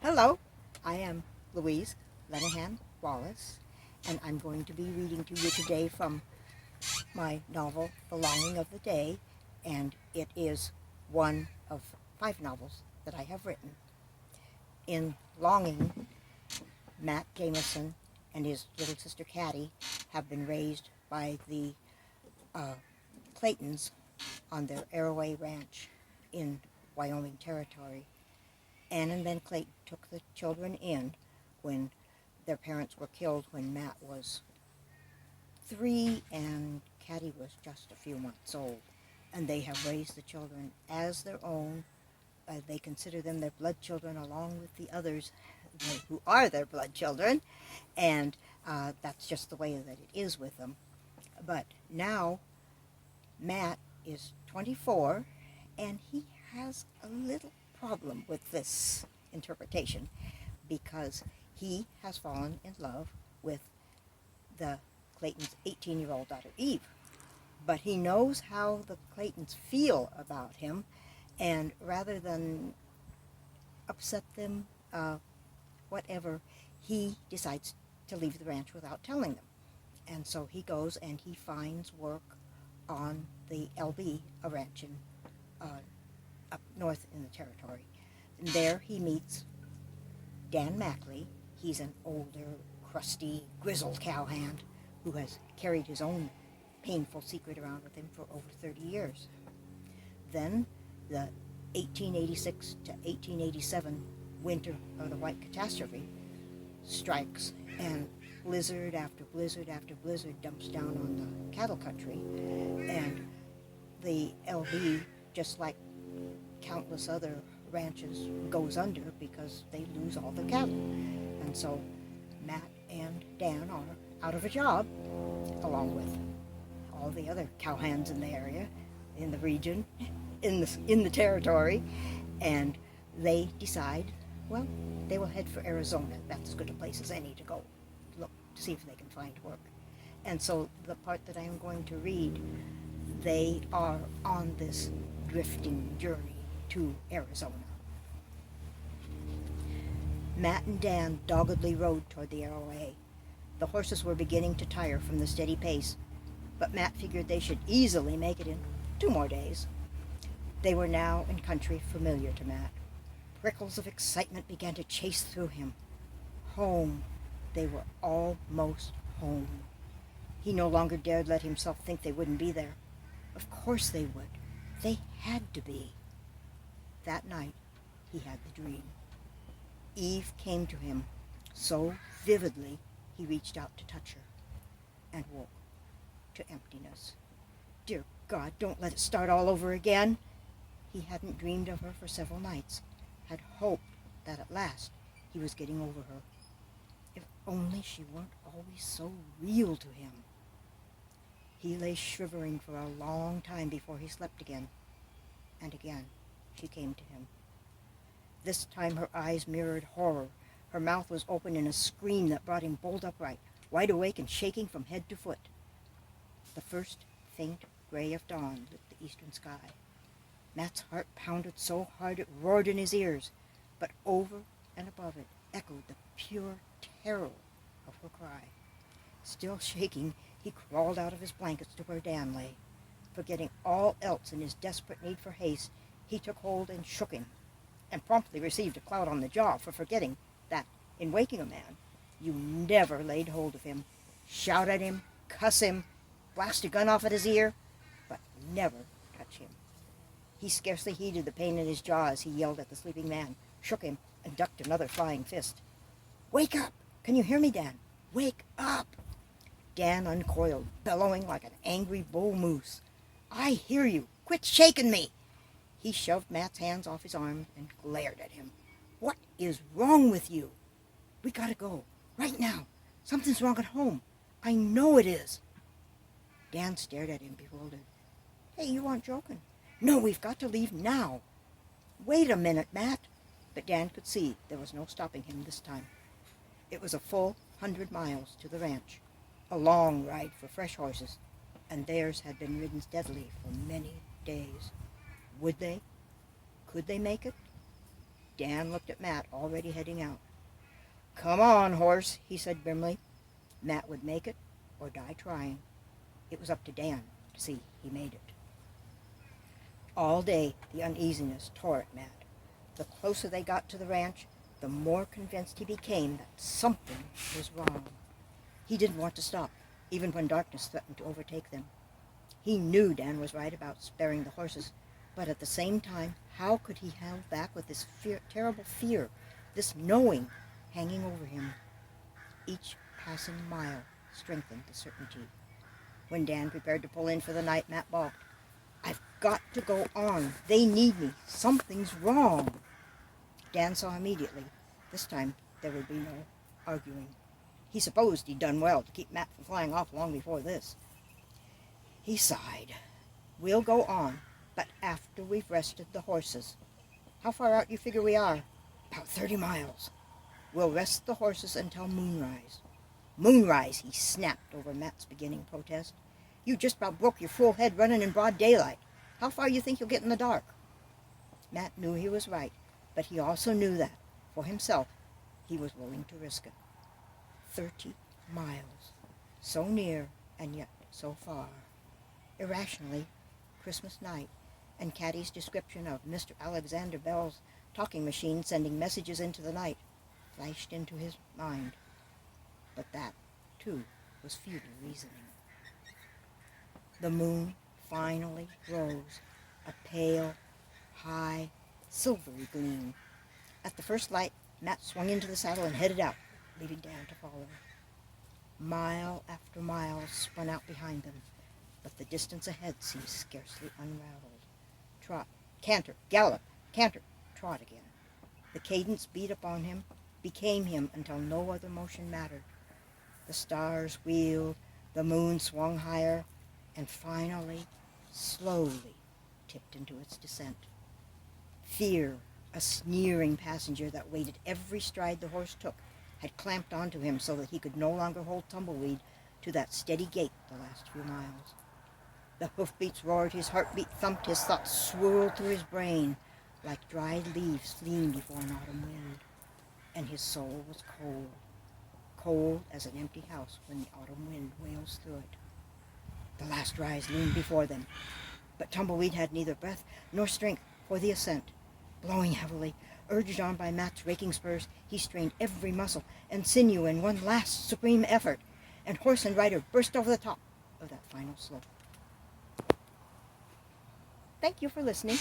Hello, I am Louise Lenahan Wallace, and I'm going to be reading to you today from my novel, The Longing of the Day, and it is one of 5 novels that I have written. In Longing, Matt Jameson and his little sister Caddy have been raised by the Claytons on their Arroway Ranch in Wyoming Territory. Ann and Ben Clayton took the children in when their parents were killed when Matt was 3 and Caddy was just a few months old. And they have raised the children as their own. They consider them their blood children along with the others who are their blood children. And that's just the way that it is with them. But now Matt is 24 and he has a little problem with this interpretation because he has fallen in love with the Clayton's 18-year-old daughter Eve. But he knows how the Claytons feel about him, and rather than upset them, whatever, he decides to leave the ranch without telling them. And so he goes and he finds work on the LB, a ranch in up north in the territory. And there he meets Dan Mackley. He's an older, crusty, grizzled cowhand who has carried his own painful secret around with him for over 30 years. Then the 1886 to 1887 winter of the White Catastrophe strikes, and blizzard after blizzard after blizzard dumps down on the cattle country, and the LB, just like countless other ranches, goes under because they lose all their cattle. And so Matt and Dan are out of a job, along with all the other cowhands in the area, in the region, in the territory, and they decide, well, they will head for Arizona. That's as good a place as any to go look to see if they can find work. And so the part that I am going to read, they are on this drifting journey to Arizona. Matt and Dan doggedly rode toward the Arroway. The horses were beginning to tire from the steady pace, but Matt figured they should easily make it in 2 more days. They were now in country familiar to Matt. Prickles of excitement began to chase through him. Home. They were almost home. He no longer dared let himself think they wouldn't be there. Of course they would. They had to be. That night, he had the dream. Eve came to him so vividly he reached out to touch her and woke to emptiness. Dear God, don't let it start all over again. He hadn't dreamed of her for several nights, had hoped that at last he was getting over her. If only she weren't always so real to him. He lay shivering for a long time before he slept again. And again she came to him. This time her eyes mirrored horror. Her mouth was open in a scream that brought him bolt upright, wide awake and shaking from head to foot. The first faint gray of dawn lit the eastern sky. Matt's heart pounded so hard it roared in his ears, but over and above it echoed the pure terror of her cry. Still shaking, he crawled out of his blankets to where Dan lay. Forgetting all else in his desperate need for haste, he took hold and shook him, and promptly received a clout on the jaw for forgetting that, in waking a man, you never laid hold of him, shout at him, cuss him, blast a gun off at his ear, but never touch him. He scarcely heeded the pain in his jaw as he yelled at the sleeping man, shook him, and ducked another flying fist. Wake up! Can you hear me, Dan? Wake up! Dan uncoiled, bellowing like an angry bull moose. I hear you! Quit shaking me! He shoved Matt's hands off his arms and glared at him. What is wrong with you? We gotta go. Right now. Something's wrong at home. I know it is. Dan stared at him, bewildered. Hey, you aren't joking. No, we've got to leave now. Wait a minute, Matt. But Dan could see there was no stopping him this time. It was a full 100 miles to the ranch, a long ride for fresh horses, and theirs had been ridden steadily for many days. Would they? Could they make it? Dan looked at Matt, already heading out. "Come on, horse," he said grimly. Matt would make it or die trying. It was up to Dan to see he made it. All day the uneasiness tore at Matt. The closer they got to the ranch, the more convinced he became that something was wrong. He didn't want to stop, even when darkness threatened to overtake them. He knew Dan was right about sparing the horses, but at the same time, how could he hold back with this terrible fear, this knowing hanging over him? Each passing mile strengthened the certainty. When Dan prepared to pull in for the night, Matt balked. "I've got to go on. They need me. Something's wrong." Dan saw immediately. This time there would be no arguing. He supposed he'd done well to keep Matt from flying off long before this. He sighed. "We'll go on, but after we've rested the horses." "How far out do you figure we are?" "About 30 miles. We'll rest the horses until moonrise." "Moonrise," he snapped over Matt's beginning protest. "You just about broke your full head running in broad daylight. How far you think you'll get in the dark?" Matt knew he was right, but he also knew that, for himself, he was willing to risk it. 30 miles. So near, and yet so far. Irrationally, Christmas night, and Caddy's description of Mr. Alexander Bell's talking machine sending messages into the night flashed into his mind. But that, too, was futile reasoning. The moon finally rose, a pale, high, silvery gleam. At the first light, Matt swung into the saddle and headed out, leaving Dan to follow. Mile after mile spun out behind them, but the distance ahead seemed scarcely unraveled. Trot, canter, gallop, canter, trot again. The cadence beat upon him, became him until no other motion mattered. The stars wheeled, the moon swung higher, and finally, slowly, tipped into its descent. Fear, a sneering passenger that waited every stride the horse took, had clamped onto him so that he could no longer hold Tumbleweed to that steady gait the last few miles. The hoofbeats roared, his heartbeat thumped, his thoughts swirled through his brain like dried leaves fleeing before an autumn wind. And his soul was cold, cold as an empty house when the autumn wind wails through it. The last rise loomed before them, but Tumbleweed had neither breath nor strength for the ascent. Blowing heavily, urged on by Matt's raking spurs, he strained every muscle and sinew in one last supreme effort, and horse and rider burst over the top of that final slope. Thank you for listening.